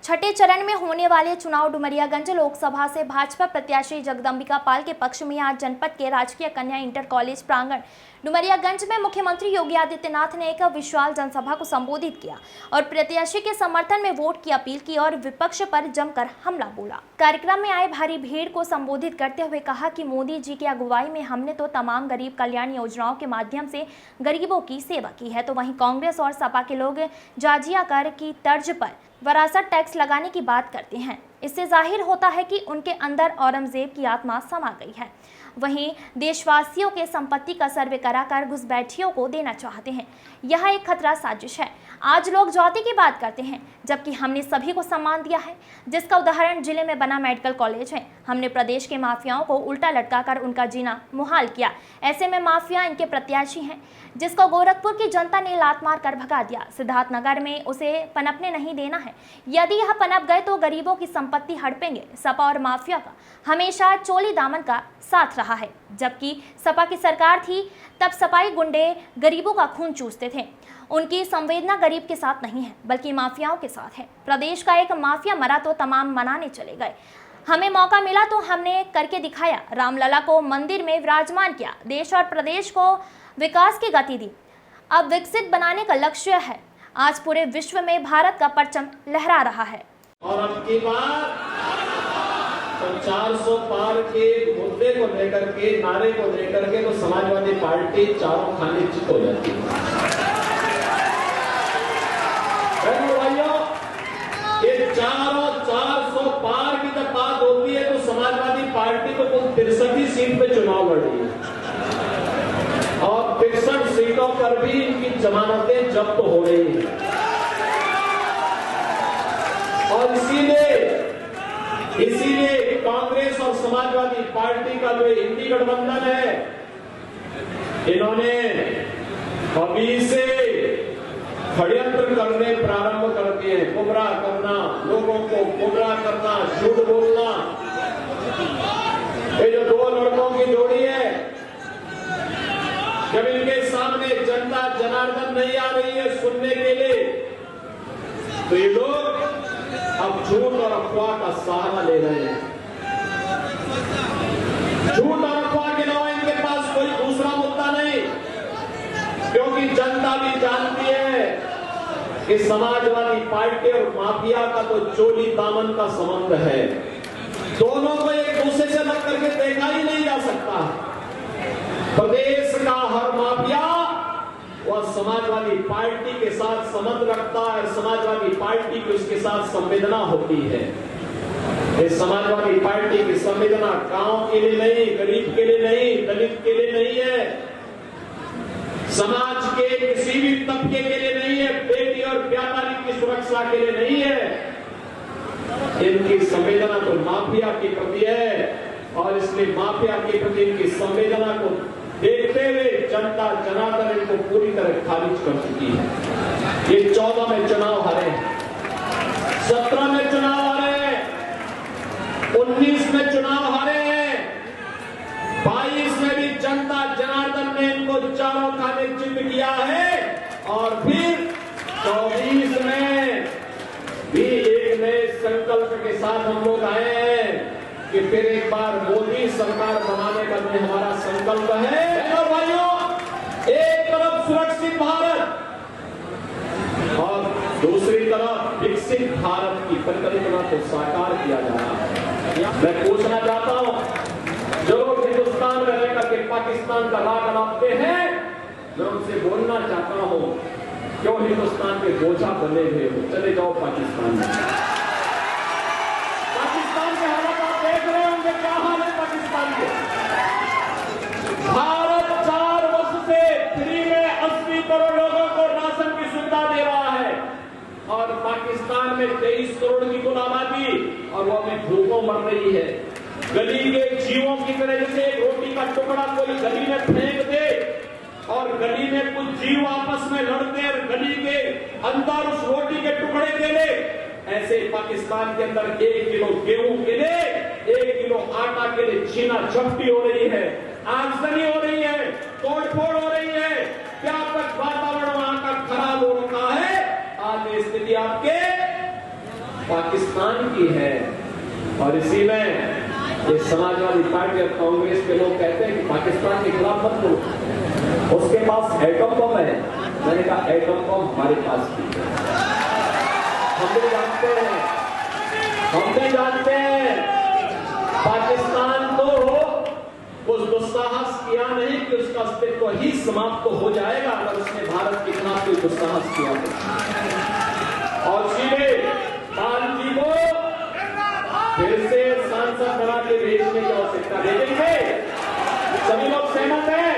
छठे चरण में होने वाले चुनाव डुमरियागंज लोकसभा से भाजपा प्रत्याशी जगदंबिका पाल के पक्ष में आज जनपद के राजकीय कन्या इंटर कॉलेज प्रांगण डुमरियागंज में मुख्यमंत्री योगी आदित्यनाथ ने एक विशाल जनसभा को संबोधित किया और प्रत्याशी के समर्थन में वोट की अपील की और विपक्ष पर जमकर हमला बोला। कार्यक्रम में आए भारी भीड़ को संबोधित करते हुए कहा कि मोदी जी की अगुवाई में हमने तो तमाम गरीब कल्याण योजनाओं के माध्यम से गरीबों की सेवा की है, तो वहीं कांग्रेस और सपा के लोग जाजिया कर की तर्ज पर वरासत टैक्स लगाने की बात करते हैं। इससे जाहिर होता है कि उनके अंदर औरंगजेब की आत्मा समा गई है। वहीं देशवासियों के संपत्ति का सर्वे कराकर घुसपैठियों को देना चाहते हैं। यह एक खतरा साजिश है। आज लोग जाति की बात करते हैं, जबकि हमने सभी को सम्मान दिया है, जिसका उदाहरण जिले में बना मेडिकल कॉलेज है। हमने प्रदेश के माफियाओं को उल्टा लटकाकर उनका जीना मुहाल किया। ऐसे में माफिया इनके प्रत्याशी हैं, जिसको गोरखपुर की जनता ने लात मार कर भगा दिया। सिद्धार्थनगर में उसे पनपने नहीं देना है। यदि यह पनप गए तो गरीबों की संपत्ति हड़पेंगे। सपा और माफिया का हमेशा चोली दामन का साथ रहा है। जबकि सपा की सरकार थी तब सपाई गुंडे गरीबों का खून चूसते थे। उनकी संवेदना गरीब के साथ नहीं है, बल्कि माफियाओं के साथ है। प्रदेश का एक माफिया मरा तो तमाम मनाने चले गए। हमें मौका मिला तो हमने करके दिखाया। रामलला को मंदिर में विराजमान किया। देश और प्रदेश को विकास की गति दी। अब विकसित बनाने का लक्ष्य है। आज पूरे विश्व में भारत का परचम लहरा रहा है। और अब की बार तो 400 पार के मुद्दे को लेकर के, नारे को लेकर के तो समाजवादी पार्टी चारों खाने चित हो जाती है। भाइयों, ये 400 पार की जब बात होती है तो समाजवादी पार्टी को कुल 63 सीट पे चुनाव लड़ रही है और 63 सीटों पर भी इनकी जमानतें जब्त हो रही है। और इसीलिए कांग्रेस और समाजवादी पार्टी का जो इंडी गठबंधन है, इन्होंने अभी से षड्यंत्र करने प्रारंभ कर दिए। गुमराह करना, लोगों को गुमराह करना, झूठ बोलना। ये जो दो लड़कों की जोड़ी है, जब इनके सामने जनता जनार्दन नहीं आ रही है सुनने के लिए, तो ये लोग अब झूठ और अफवाह का सहारा ले रहे हैं। झूठ और अफवाह के अलावा इनके पास कोई दूसरा मुद्दा नहीं, क्योंकि जनता भी जानती है कि समाजवादी पार्टी और माफिया का तो चोली दामन का संबंध है। दोनों को एक दूसरे से लग करके देखा ही नहीं जा सकता। प्रदेश का हर माफिया वह समाजवादी पार्टी के साथ संबंध रखता है। समाजवादी पार्टी की उसके साथ संवेदना होती है। ये समाजवादी पार्टी की संवेदना गांव के लिए नहीं, गरीब के लिए नहीं, दलित के लिए नहीं है, समाज के किसी भी तबके के लिए नहीं है, बेटी और व्यापारी की सुरक्षा के लिए नहीं है। इनकी संवेदना तो माफिया के प्रति है और इसलिए माफिया के प्रति इनकी संवेदना को देखते हुए जनता जनार्दन इनको पूरी तरह खारिज कर चुकी है। ये 14 में चुनाव हारे, 17 में चुनाव हारे, 19 में चुनाव हारे हैं, 22 में भी जनता जनार्दन ने इनको चारों खाने चित किया है और फिर 24 में भी एक नए संकल्प के साथ हम लोग आए हैं कि फिर एक बार मोदी सरकार बनाने का जो हमारा संकल्प है। और भाइयों, एक तरफ सुरक्षित भारत और दूसरी तरफ विकसित भारत की परिकल्पना को साकार किया जा रहा है। मैं पूछना चाहता हूं, जो लोग हिंदुस्तान में रहकर के पाकिस्तान का राग अलापते हैं, मैं उनसे बोलना चाहता हूं, क्यों हिंदुस्तान के बोझा बने हुए हो? चले जाओ पाकिस्तान में। पाकिस्तान के हालात आप देख रहे होंगे, क्या हाल है पाकिस्तान के। भारत 4 वर्ष से फ्री में 80 करोड़ लोगों को राशन की सुविधा दे रहा है और पाकिस्तान में 23 करोड़ की कुल आबादी और वो अभी भूखों मर रही है। गली के जीवों की तरह, जैसे एक रोटी का टुकड़ा कोई गली में फेंक दे और गली में कुछ जीव आपस में लड़ते और गली के अंदर उस रोटी के टुकड़े के लिए, ऐसे पाकिस्तान के अंदर 1 किलो गेहूं के लिए, 1 किलो आटा के लिए छीना झपटी हो रही है, आगजनी हो रही है, तोड़फोड़ हो रही है, व्यापक वातावरण वहां का खराब हो रखा है। आज ये स्थिति आपके पाकिस्तान की है। और इसी में ये समाजवादी पार्टी और कांग्रेस के लोग कहते हैं कि पाकिस्तान के खिलाफ मत बोलो, उसके पास एटम बम है। मैंने कहा एटम बम हमारे पास भी है। हम भी जानते हैं पाकिस्तान तो उस दुस्साहस किया नहीं कि उसका अस्तित्व ही समाप्त हो जाएगा अगर उसने भारत के खिलाफ कोई दुस्साहस किया तो। और सीधे पाल जी को फिर से सांसद बना के भेजने की आवश्यकता देखेंगे। सभी लोग सहमत हैं?